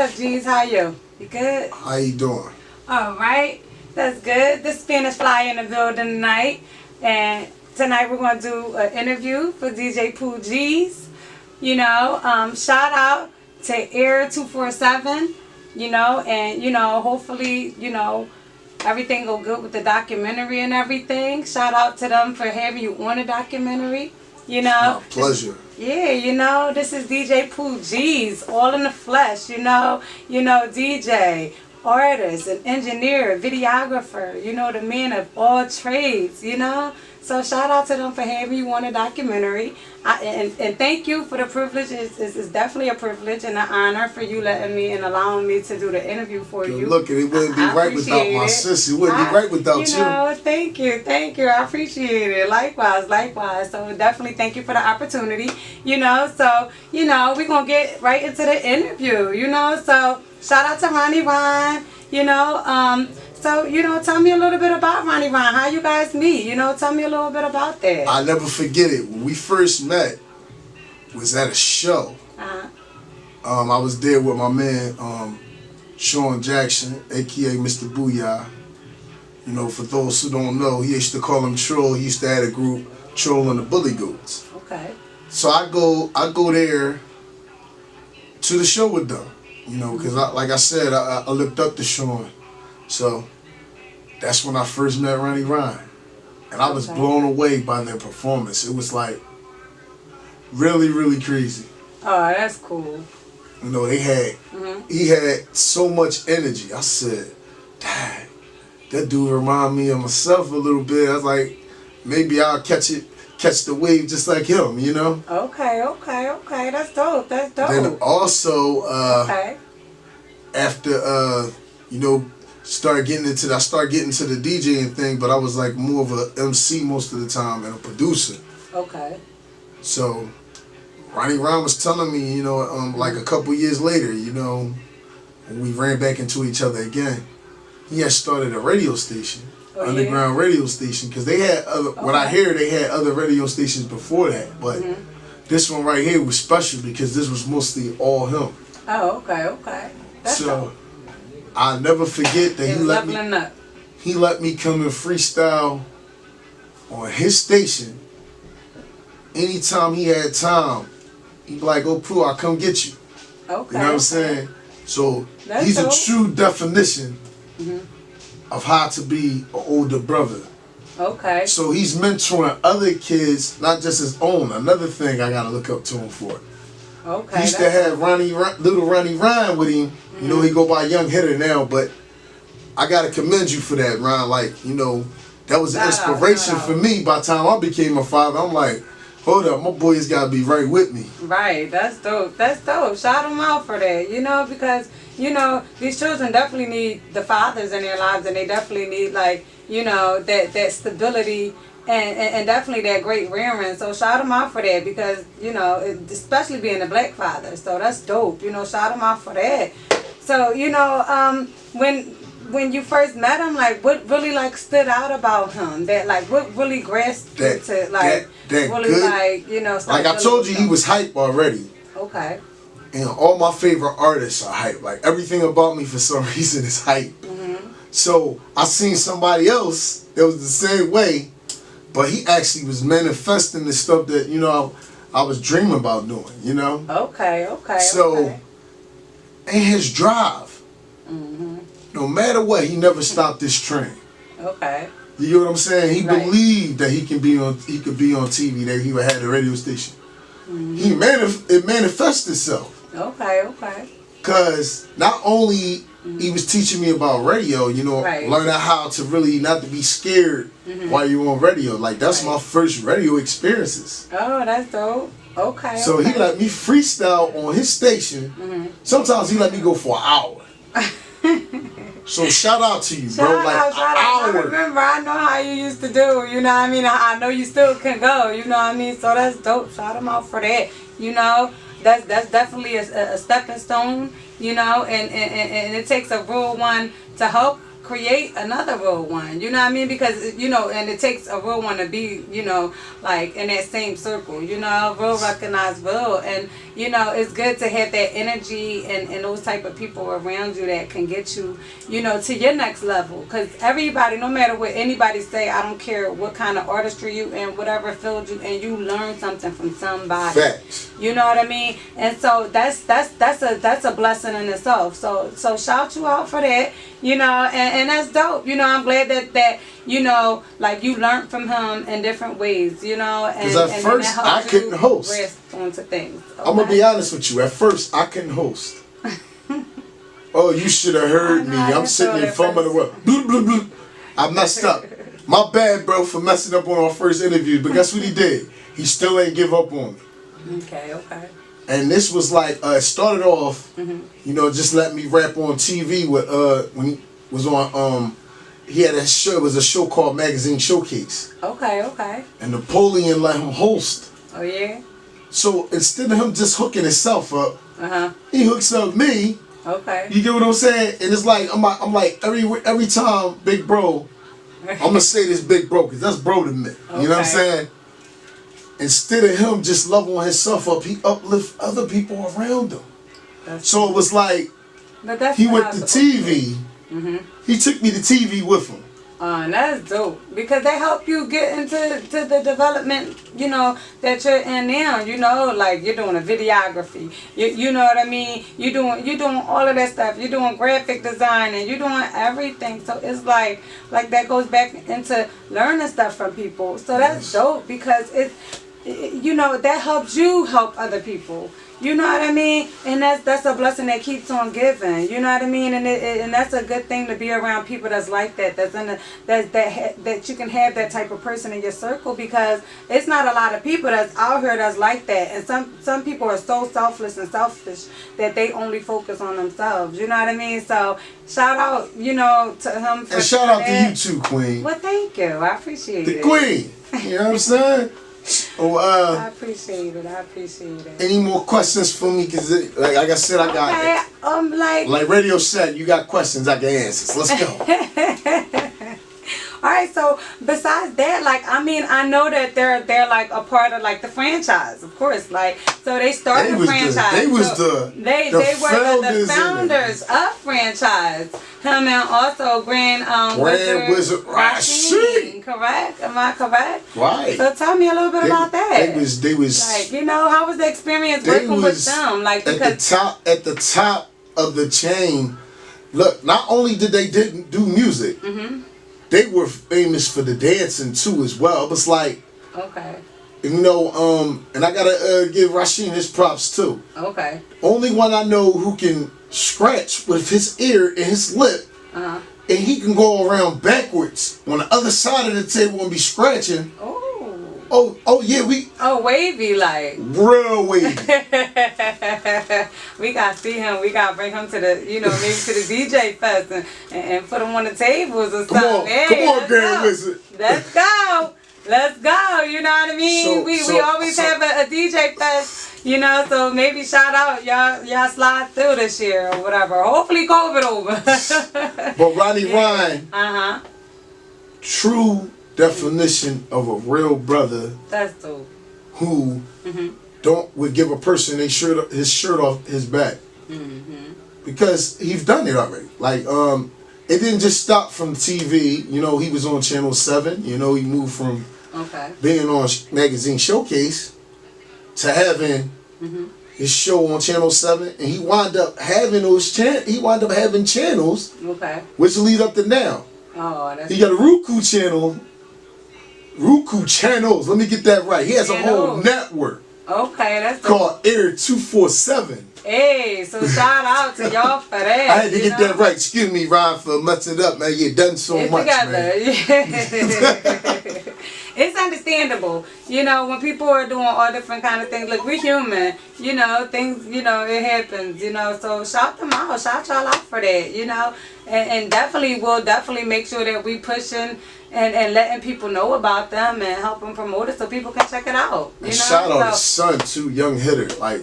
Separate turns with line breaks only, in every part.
up, G's? How you? You good?
How you doing?
All right. That's good. The Spanish fly in the building tonight. And tonight we're going to do an interview for DJ POOHGEEZ. You know, shout out to Air 247, you know, and, you know, hopefully, you know, everything go good with the documentary and everything. Shout out to them for having you on the documentary, you know.
My pleasure.
Yeah, you know, this is DJ POOHGEEZ, all in the flesh, you know, DJ, artist, an engineer, videographer, you know, the man of all trades, you know. So shout out to them for having you on a documentary. And thank you for the privilege. It's definitely a privilege and an honor for you letting me and allowing me to do the interview for you.
Look, it wouldn't be right without my sis. It wouldn't be right without you.
You know, thank you. I appreciate it. Likewise. So definitely thank you for the opportunity. You know, so, you know, we're going to get right into the interview, you know. So shout out to Ronnie Ron, you know. So, you know, tell me a little bit about Ronnie Ron. How you guys meet? You know, tell me a little bit about that.
I'll never forget it. When we first met, was at a show. I was there with my man, Sean Jackson, a.k.a. Mr. Booyah. You know, for those who don't know, he used to call him Troll. He used to have a group, Troll and the Bully Goats.
Okay.
So I go there to the show with them. You know, because like I said, I looked up to Sean. So that's when I first met Ronnie Ron. And I was blown away by their performance. It was like really, really crazy.
Oh, that's cool.
You know, he had so much energy. I said, dang, that dude remind me of myself a little bit. I was like, maybe I'll catch the wave just like him, you know?
Okay. That's dope.
Then also, after, you know, I started getting into the DJing thing, but I was like more of a MC most of the time and a producer.
Okay.
So Ronnie Ron was telling me, you know, like a couple years later, you know, when we ran back into each other again, he had started a radio station, underground radio station, because they had other. What I hear, they had other radio stations before that, but this one right here was special because this was mostly all him.
Oh, okay. That's
so.
dope.
I'll never forget that he let me come and freestyle on his station. Anytime he had time, he'd be like, "Oh, Pooh, I'll come get you."
Okay.
You know what I'm saying? So
That's dope.
a true definition of how to be an older brother.
Okay.
So he's mentoring other kids, not just his own. Another thing I gotta look up to him for.
Okay.
He used to have little Ronnie Ron with him. You know, he go by Young Hitter now, but I gotta commend you for that, Ron. Like, you know, that was an inspiration for me. By the time I became a father, I'm like, hold up, my boys gotta be right with me.
Right, that's dope. Shout them out for that, you know, because, you know, these children definitely need the fathers in their lives, and they definitely need, like, you know, that stability and definitely that great rearing. So shout them out for that, because, you know, especially being a black father. So that's dope, you know, shout them out for that. So, you know, when you first met him, like, what really, like, stood out about him? That, like, what really grasped you to, like, really,
good,
like, you know,
like I told you, he was hype already.
Okay.
And all my favorite artists are hype. Like, everything about me, for some reason, is hype. So, I seen somebody else that was the same way, but he actually was manifesting the stuff that, you know, I was dreaming about doing, you know?
Okay.
So, and his drive, no matter what, he never stopped this train.
Okay.
You get what I'm saying? He believed that he could be on TV, that he would have a radio station. It manifests itself.
Okay.
Cause not only he was teaching me about radio, you know, learning how to really not to be scared while you're on radio. Like, that's my first radio experiences.
Oh, that's dope. Okay.
So he let me freestyle on his station. Sometimes he let me go for an hour. So shout out to you, bro.
Shout out.
I
remember, I know how you used to do, you know what I mean? I know you still can go, you know what I mean? So that's dope. Shout him out for that. You know, that's definitely a stepping stone, you know, and it takes a real one to help create another real one. You know what I mean? Because, you know, and it takes a real one to be, you know, like in that same circle. You know, real recognize real. And, you know, it's good to have that energy and those type of people around you that can get you, you know, to your next level. Because everybody, no matter what anybody say, I don't care what kind of artistry you in, whatever field you in, you learn something from somebody.
Facts.
You know what I mean? And so that's a blessing in itself. So shout you out for that. You know, and that's dope. You know, I'm glad that you know, like you learned from him in different ways. You know, and
because at first I couldn't host.
Rest onto things. Okay?
I'm gonna be honest with you. At first I couldn't host. Oh, you should have heard me. I'm sitting in front of the world. Bloop, bloop, bloop. I messed up. My bad, bro, for messing up on our first interview. But guess what he did? He still ain't give up on me.
Okay.
And this was like, it started off, you know, just let me rap on TV with, when he was on, he had a show, it was a show called Magazine Showcase.
Okay.
And Napoleon let him host.
Oh, yeah?
So instead of him just hooking himself up, he hooks up me.
Okay.
You get what I'm saying? And it's like, I'm like every time, big bro, I'm going to say this big bro, because that's bro to me. You know what I'm saying? Instead of him just leveling himself up, he uplift other people around him. So it was like, he went to TV. He took me to TV with him.
That's dope. Because they help you get into the development, you know, that you're in now. You know, like you're doing a videography. You know what I mean? You're doing all of that stuff. You're doing graphic design and you're doing everything. So it's like that goes back into learning stuff from people. So that's dope because you know, that helps you help other people. You know what I mean? And that's a blessing that keeps on giving. You know what I mean? And that's a good thing to be around people that's like that. That you can have that type of person in your circle, because it's not a lot of people that's out here that's like that. And some people are so selfless and selfish that they only focus on themselves. You know what I mean? So shout out, you know, to him for
and shout out to you too, Queen.
Well, thank you. I appreciate it.
The Queen. You know what I'm saying? Oh,
I appreciate it.
Any more questions for me? Cause like I said, I got like Radio Shack. You got questions, I got answers. Let's go.
All right. So besides that, like I mean, I know that they're like a part of like the franchise, of course. Like so, they started the franchise.
They were
the founders of franchise. Him and also Grand
Wizard Rashid.
Correct? Am I correct?
Right.
So tell me a little bit about that.
They was
like, you know, how was the experience working with them? Like
at the top of the chain. Look, not only did they didn't do music, they were famous for the dancing too as well. It was like, you know, and I gotta give Rashid his props too. Only one I know who can scratch with his ear and his lip, and he can go around backwards on the other side of the table and be scratching. Oh yeah,
wavy, like
real wavy.
We gotta see him. We gotta bring him to the, you know, maybe to the DJ fest and put him on the tables or something.
Come on, Grand Wizard.
Let's go. You know what I mean? We always have a DJ fest. You know, so maybe shout out y'all slide through this year or whatever. Hopefully COVID over.
But Ronnie Ryan, true definition of a real brother. That's dope. Who would give a person his shirt off his back. Because he's done it already. Like it didn't just stop from TV. You know, he was on Channel 7. You know, he moved from being on Magazine Showcase to having his show on Channel 7, and he wound up having having channels, which lead up to now. He got a Roku channel. Roku channels. Let me get that right. He has a whole network. That's called Air 247.
Hey, so shout out to y'all for that.
I had to get that right. Excuse me, Ron, for messing it up, man. You done so much, man.
It's understandable, you know, when people are doing all different kind of things. Look, we're human, you know, things, you know, it happens, you know. So shout them out, shout y'all out for that, you know, and we'll definitely make sure that we pushing and letting people know about them and help them promote it so people can check it out. You know?
Shout out his son too, Young Hitter. Like,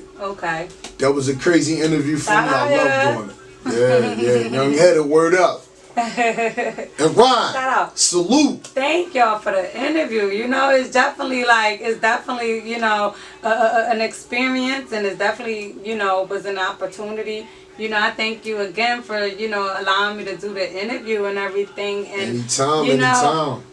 that was a crazy interview for me. I love doing it. Yeah, Young Hitter, word up. And Ron,
shout out.
Salute.
Thank y'all for the interview. You know, it's definitely you know, an experience, and it's definitely, you know, was an opportunity. You know, I thank you again for, you know, allowing me to do the interview and everything. And
Anytime.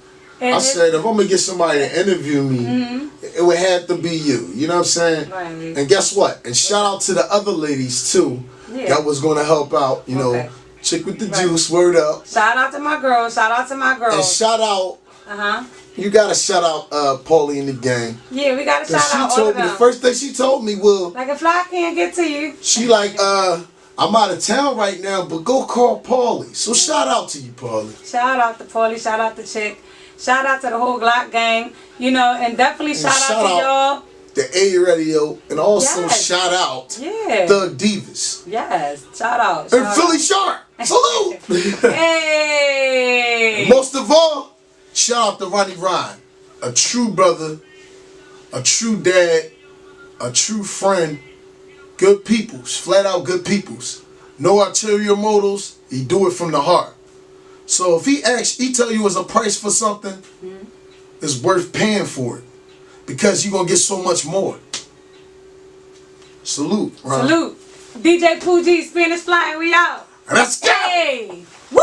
I said, if I'm going to get somebody to interview me, it would have to be you. You know what I'm saying?
Right.
And guess what? And shout out to the other ladies, too, that was going to help out. You know, Chick with the Juice, word up.
Shout out to my girls. Shout out to my girls.
And shout out. You got to shout out Paulie in the gang.
Yeah, we got to shout out all of them.
The first thing she told me was,
like, if I can't get to you.
She like, I'm out of town right now, but go call Paulie. So shout out to you, Paulie.
Shout out to Paulie. Shout out to Chick. Shout out to the whole Glock gang. You know, and definitely shout out to y'all.
The A Radio, and also shout out Thug Divas.
Yes, shout out.
And Philly Sharp. Salute.
Hey.
And most of all, shout out to Ronnie Ryan, a true brother, a true dad, a true friend. Good peoples, flat out good peoples. No ulterior motives. He do it from the heart. So if he tell you it's a price for something, it's worth paying for it, because you're gonna get so much more. Salute, Ron.
Salute. DJ POOHGEEZ, Spanish Fly, and we out.
Let's go.
Hey. Woo.